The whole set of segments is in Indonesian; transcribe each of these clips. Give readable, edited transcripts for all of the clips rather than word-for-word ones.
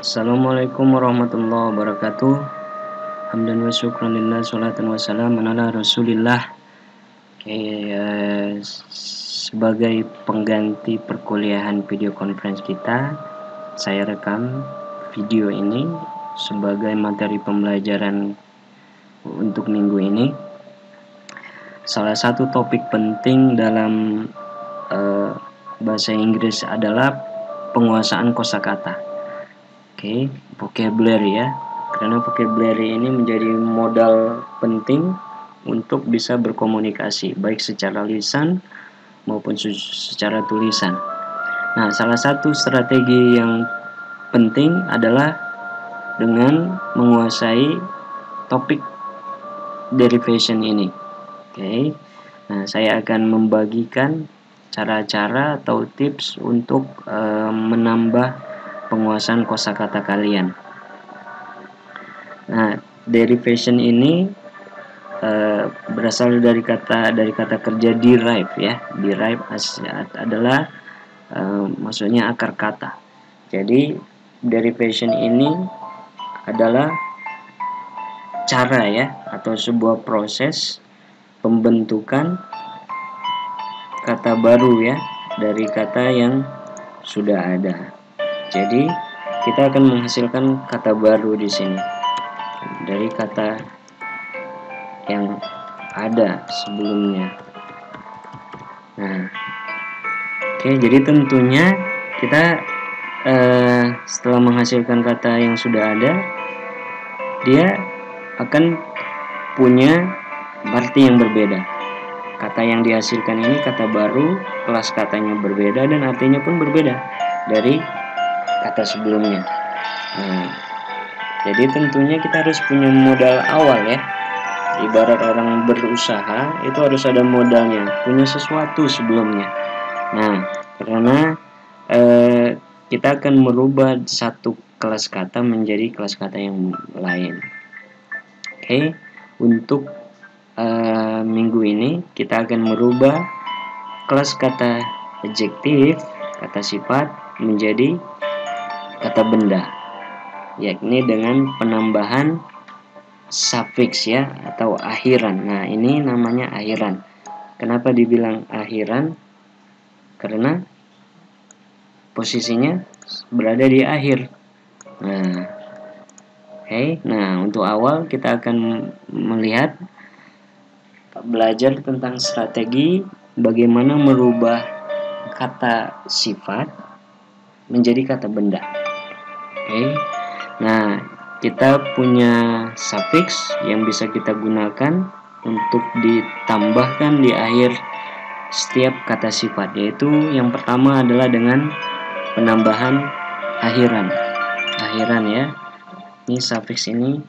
Assalamualaikum warahmatullahi wabarakatuh. Hamdan wa syukran lillah, salatan wa salam ala rasulillah. Sebagai pengganti perkuliahan video conference kita, saya rekam video ini sebagai materi pembelajaran untuk minggu ini. Salah satu topik penting dalam bahasa Inggris adalah penguasaan kosakata. Vocabulary ya. Karena vocabulary ini menjadi modal penting untuk bisa berkomunikasi baik secara lisan maupun secara tulisan. Nah, salah satu strategi yang penting adalah dengan menguasai topik derivation ini. Nah, saya akan membagikan cara-cara atau tips untuk menambah penguasaan kosakata kalian. Nah, derivation ini berasal dari kata kerja derive ya. Derive adalah maksudnya akar kata. Jadi derivation ini adalah cara ya atau sebuah proses pembentukan kata baru ya dari kata yang sudah ada. Jadi kita akan menghasilkan kata baru di sini dari kata yang ada sebelumnya. Nah, jadi tentunya kita setelah menghasilkan kata yang sudah ada, dia akan punya arti yang berbeda. Kata yang dihasilkan ini kata baru, kelas katanya berbeda dan artinya pun berbeda dari kata sebelumnya. Nah, jadi tentunya kita harus punya modal awal ya. Ibarat orang berusaha itu harus ada modalnya, punya sesuatu sebelumnya. Nah, karena kita akan merubah satu kelas kata menjadi kelas kata yang lain. Untuk minggu ini kita akan merubah kelas kata adjektif, kata sifat menjadi kata benda, yakni dengan penambahan suffix ya atau akhiran. Nah, ini namanya akhiran. Kenapa dibilang akhiran? Karena posisinya berada di akhir. Nah, untuk awal kita akan belajar tentang strategi bagaimana merubah kata sifat menjadi kata benda. Nah, kita punya suffix yang bisa kita gunakan untuk ditambahkan di akhir setiap kata sifat, yaitu yang pertama adalah dengan penambahan akhiran ya. Ini suffix ini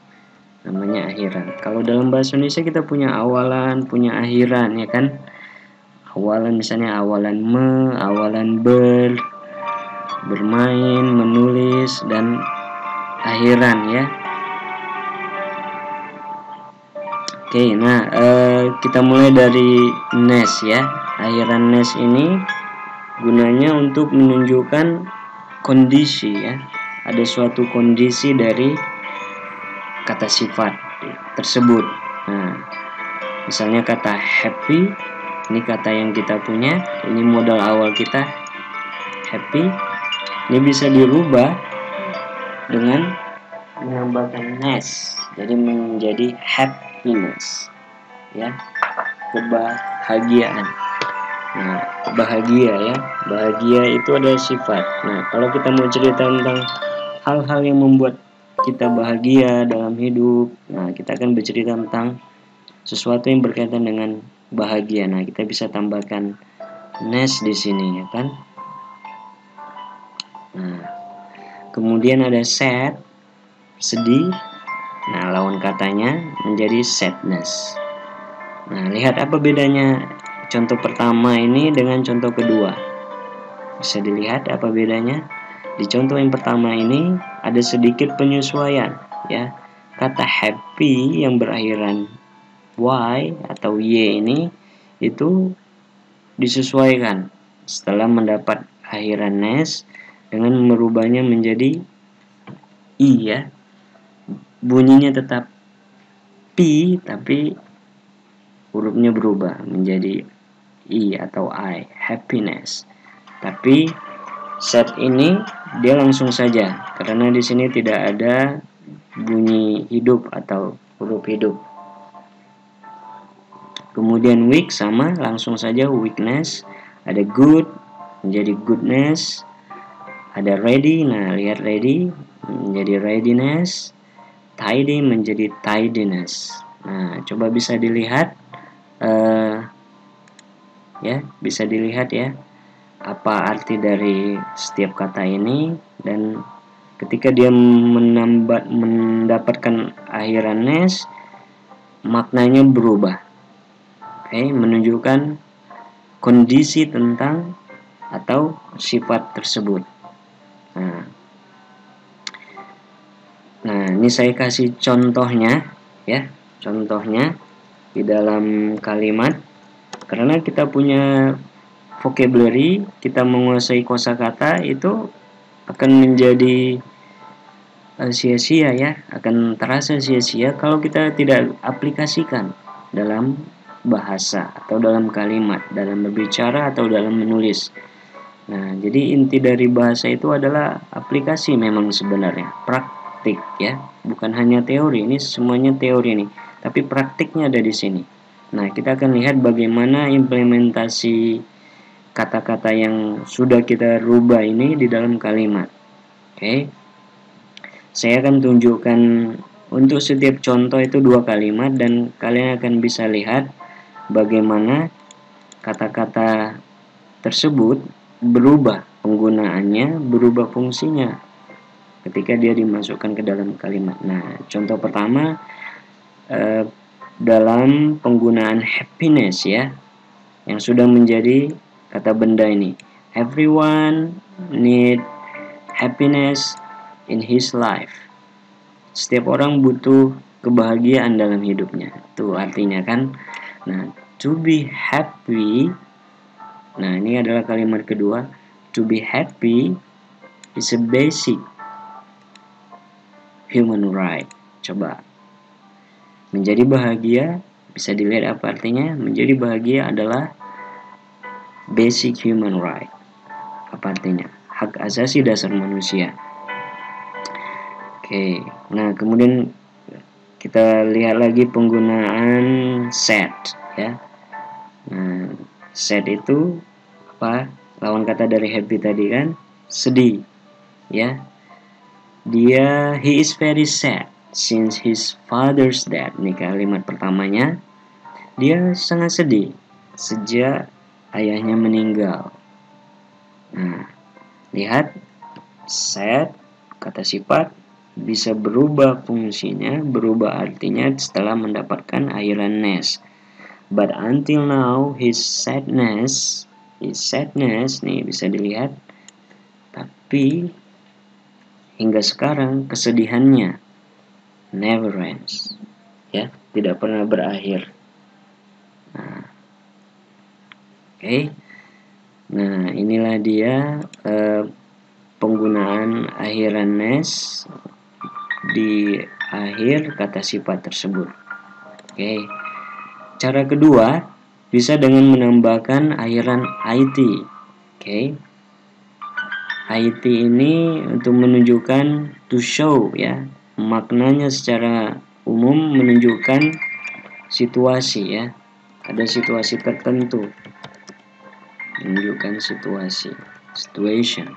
namanya akhiran. Kalau dalam bahasa Indonesia kita punya awalan, punya akhiran ya kan. Awalan misalnya awalan awalan bermain, menulis, dan akhiran ya. Nah kita mulai dari nes ya. Akhiran nes ini gunanya untuk menunjukkan kondisi ya. Ada suatu kondisi dari kata sifat tersebut. Nah, misalnya kata happy, ini kata yang kita punya, ini modal awal kita happy. Ini bisa dirubah dengan menambahkan nes, jadi menjadi happiness ya, kebahagiaan. Nah, bahagia ya, bahagia itu adalah sifat. Nah, kalau kita mau cerita tentang hal-hal yang membuat kita bahagia dalam hidup, nah kita akan bercerita tentang sesuatu yang berkaitan dengan bahagia. Nah, kita bisa tambahkan nes di sini ya kan. Nah, kemudian ada sad, sedih. Nah, lawan katanya menjadi sadness. Nah, lihat apa bedanya contoh pertama ini dengan contoh kedua. Bisa dilihat apa bedanya? Di contoh yang pertama ini ada sedikit penyesuaian ya. Kata happy yang berakhiran y atau y ini itu disesuaikan setelah mendapat akhiran nes dengan merubahnya menjadi I ya, bunyinya tetap P tapi hurufnya berubah menjadi I atau I, happiness. Tapi sad ini dia langsung saja karena di sini tidak ada bunyi hidup atau huruf hidup. Kemudian weak sama, langsung saja weakness. Ada good menjadi goodness. Ada ready, nah lihat ready menjadi readiness. Tidy menjadi tidiness. Nah coba bisa dilihat ya, bisa dilihat ya apa arti dari setiap kata ini, dan ketika dia mendapatkan akhiran ness, maknanya berubah. Menunjukkan kondisi tentang atau sifat tersebut. Nah, ini saya kasih contohnya ya, contohnya di dalam kalimat. Karena kita punya vocabulary, kita menguasai kosakata, itu akan menjadi sia-sia ya, akan terasa sia-sia kalau kita tidak aplikasikan dalam bahasa atau dalam kalimat, dalam berbicara atau dalam menulis. Nah, jadi inti dari bahasa itu adalah aplikasi memang sebenarnya, praktik ya, bukan hanya teori. Ini semuanya teori nih, tapi praktiknya ada di sini. Nah, kita akan lihat bagaimana implementasi kata-kata yang sudah kita rubah ini di dalam kalimat. Saya akan tunjukkan untuk setiap contoh itu 2 kalimat, dan kalian akan bisa lihat bagaimana kata-kata tersebut berubah penggunaannya, berubah fungsinya ketika dia dimasukkan ke dalam kalimat. Nah, contoh pertama dalam penggunaan happiness ya, yang sudah menjadi kata benda ini. Everyone need happiness in his life. Setiap orang butuh kebahagiaan dalam hidupnya. Itu artinya kan. Nah, to be happy. Nah, ini adalah kalimat kedua. To be happy is a basic human right. Coba. Menjadi bahagia, bisa dilihat apa artinya? Menjadi bahagia adalah basic human right. Apa artinya? Hak asasi dasar manusia. Nah kemudian kita lihat lagi penggunaan sad ya. Nah, sad itu apa? Lawan kata dari happy tadi kan? Sedih ya. He is very sad since his father's death. Ini kalimat pertamanya. Dia sangat sedih sejak ayahnya meninggal. Nah, lihat sad, kata sifat, bisa berubah fungsinya, berubah artinya setelah mendapatkan akhiran ness. But until now his sadness nih bisa dilihat, tapi hingga sekarang kesedihannya never ends ya, tidak pernah berakhir. Nah, nah inilah dia penggunaan akhiran ness di akhir kata sifat tersebut. Cara kedua bisa dengan menambahkan akhiran it. It ini untuk menunjukkan to show ya, maknanya secara umum menunjukkan situasi ya, ada situasi tertentu, menunjukkan situation.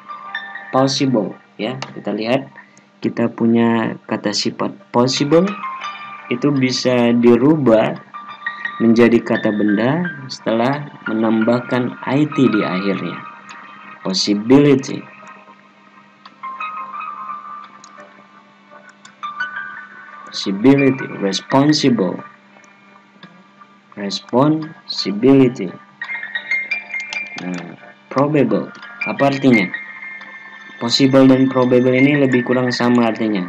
Possible ya, kita lihat kita punya kata sifat possible, itu bisa dirubah menjadi kata benda setelah menambahkan it di akhirnya. Possibility. Responsible. Responsibility. Probable. Apa artinya? Possible dan probable ini lebih kurang sama artinya.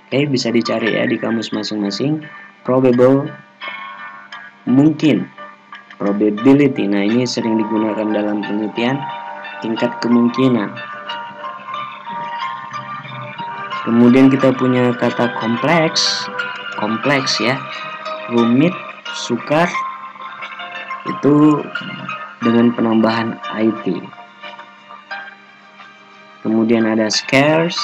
Bisa dicari ya di kamus masing-masing. Probable mungkin. Probability. Nah, ini sering digunakan dalam penelitian, tingkat kemungkinan. Kemudian kita punya kata kompleks ya, rumit, sukar, itu dengan penambahan IT. Kemudian ada scarce,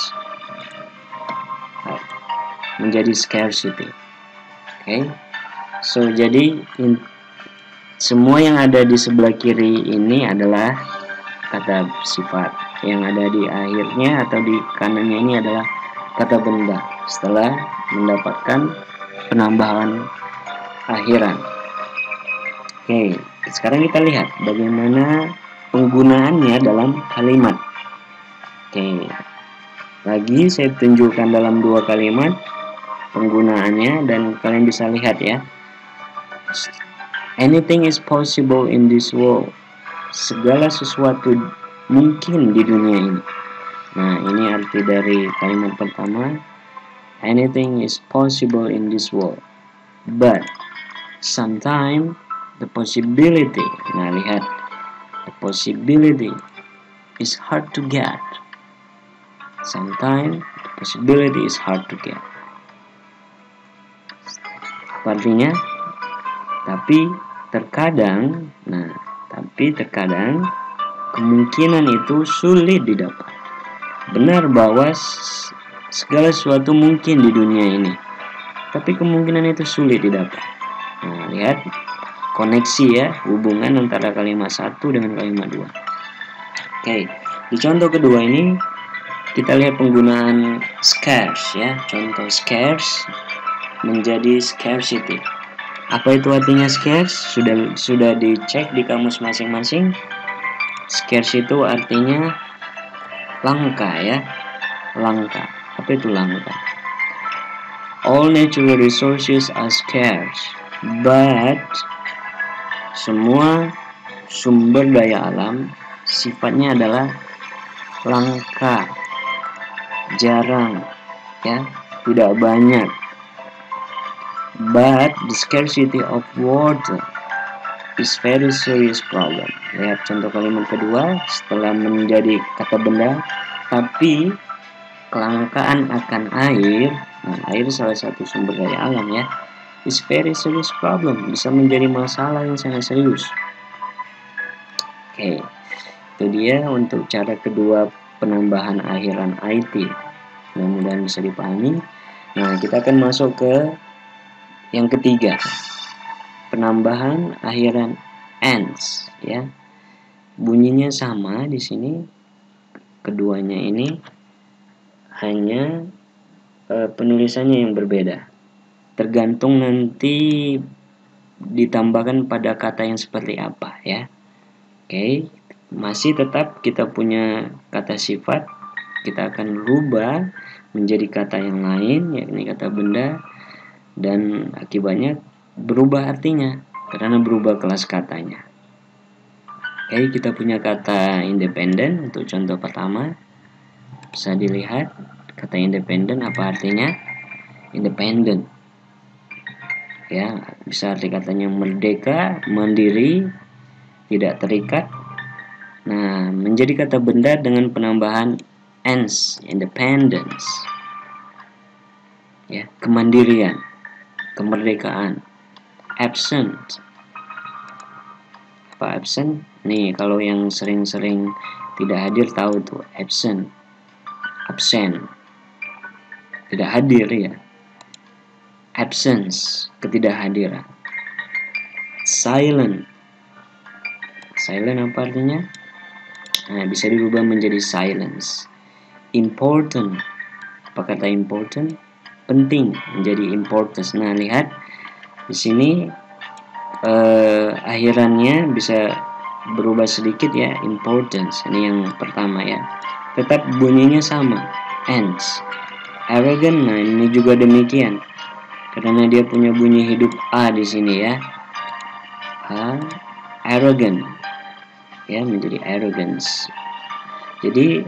menjadi scarcity. Oke. So jadi semua yang ada di sebelah kiri ini adalah kata sifat, yang ada di akhirnya atau di kanannya ini adalah kata benda setelah mendapatkan penambahan akhiran. Oke, sekarang kita lihat bagaimana penggunaannya dalam kalimat. Oke, lagi saya tunjukkan dalam 2 kalimat penggunaannya dan kalian bisa lihat ya. Anything is possible in this world. Segala sesuatu mungkin di dunia ini. Nah, ini arti dari kalimat pertama. Anything is possible in this world. But sometimes the possibility. Nah, lihat. The possibility is hard to get. Sometimes the possibility is hard to get. Artinya, tapi terkadang kemungkinan itu sulit didapat. Benar bahwa segala sesuatu mungkin di dunia ini, tapi kemungkinan itu sulit didapat. Nah, lihat koneksi ya, hubungan antara kalimat 1 dengan kalimat 2. Oke, di contoh kedua ini kita lihat penggunaan scarce ya. Contoh scarce menjadi scarcity. Apa itu artinya scarce? Sudah dicek di kamus masing-masing. Scarce itu artinya langka ya. Langka. Apa itu langka? All natural resources are scarce, but semua sumber daya alam sifatnya adalah langka, jarang ya, tidak banyak. But the scarcity of water is very serious problem. Lihat contoh kalimat kedua setelah menjadi kata benda, tapi kelangkaan akan air. Nah, air salah satu sumber daya alam ya. Is very serious problem, bisa menjadi masalah yang sangat serius. Oke, itu dia untuk cara kedua penambahan akhiran IT. Mudah-mudahan bisa dipahami. Nah, kita akan masuk ke yang ketiga, penambahan akhiran ends ya. Bunyinya sama di sini. Keduanya ini hanya penulisannya yang berbeda. Tergantung nanti ditambahkan pada kata yang seperti apa ya. Oke, masih tetap kita punya kata sifat, kita akan rubah menjadi kata yang lain, yakni kata benda. Dan akibatnya berubah artinya karena berubah kelas katanya. Oke, kita punya kata independen untuk contoh pertama. Bisa dilihat kata independen apa artinya? Independen ya, bisa arti katanya merdeka, mandiri, tidak terikat. Nah, menjadi kata benda dengan penambahan ends, independence ya, kemandirian, kemerdekaan. Absent. Apa absent? Nih, kalau yang sering-sering tidak hadir tahu tuh absent. Absent. Tidak hadir ya. Absence, ketidakhadiran. Silent. Silent apa artinya? Nah, bisa dirubah menjadi silence. Important. Apa kata important? Penting, menjadi importance. Nah, lihat di sini akhirannya bisa berubah sedikit ya, importance. Ini yang pertama ya. Tetap bunyinya sama, ends. Arrogant, nah ini juga demikian. Karena dia punya bunyi hidup a di sini ya. Arrogant. Ya, menjadi arrogance. Jadi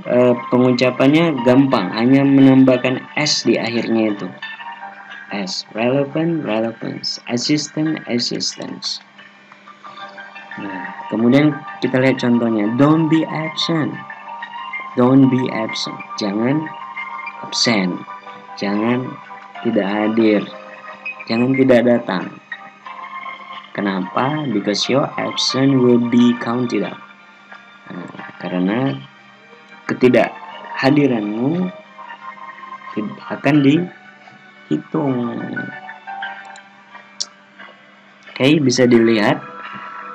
pengucapannya gampang, hanya menambahkan s di akhirnya itu. S, relevant, relevance, assistant, assistance. Nah, kemudian kita lihat contohnya. Don't be absent. Don't be absent. Jangan absen. Jangan tidak hadir. Jangan tidak datang. Kenapa? Because your absence will be counted up. Karena ketidakhadiranmu akan dihitung. Oke, bisa dilihat.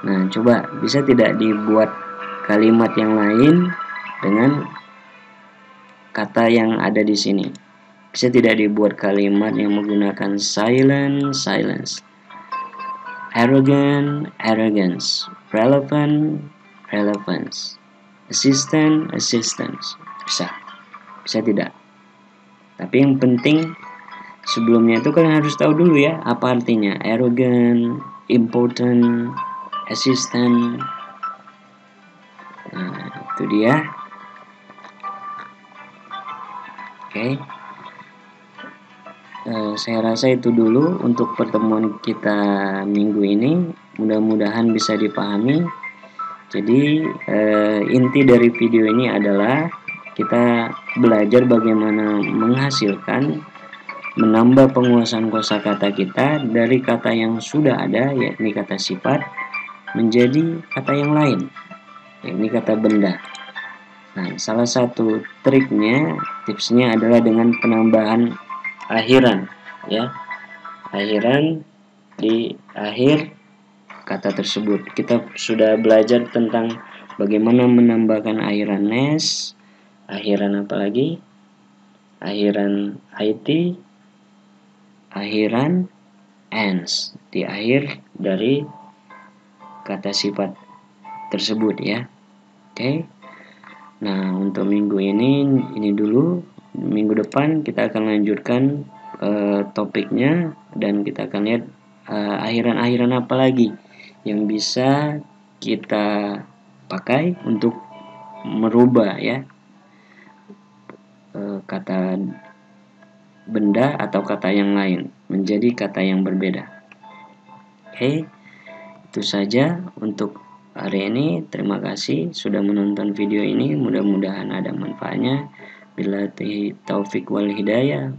Nah, coba bisa tidak dibuat kalimat yang lain dengan kata yang ada di sini. Bisa tidak dibuat kalimat yang menggunakan silence, arrogant, arrogance, relevant, relevance, assistant, assistance. Bisa tidak. Tapi yang penting sebelumnya itu kalian harus tahu dulu ya apa artinya arrogant, important, assistant. Nah, itu dia. Oke. Saya rasa itu dulu untuk pertemuan kita minggu ini. Mudah-mudahan bisa dipahami. Jadi inti dari video ini adalah kita belajar bagaimana menghasilkan, menambah penguasaan kosakata kita dari kata yang sudah ada, yakni kata sifat, menjadi kata yang lain, yakni kata benda. Nah, salah satu tipsnya adalah dengan penambahan akhiran, ya, akhiran di akhir kata tersebut. Kita sudah belajar tentang bagaimana menambahkan akhiran nes, akhiran apa lagi? Akhiran IT, akhiran ends di akhir dari kata sifat tersebut ya. Oke. Nah, untuk minggu ini dulu. Minggu depan kita akan lanjutkan topiknya dan kita akan lihat akhiran-akhiran apa lagi yang bisa kita pakai untuk merubah ya kata benda atau kata yang lain menjadi kata yang berbeda. Oke, itu saja untuk hari ini. Terima kasih sudah menonton video ini. Mudah-mudahan ada manfaatnya. Billahi taufik wal hidayah.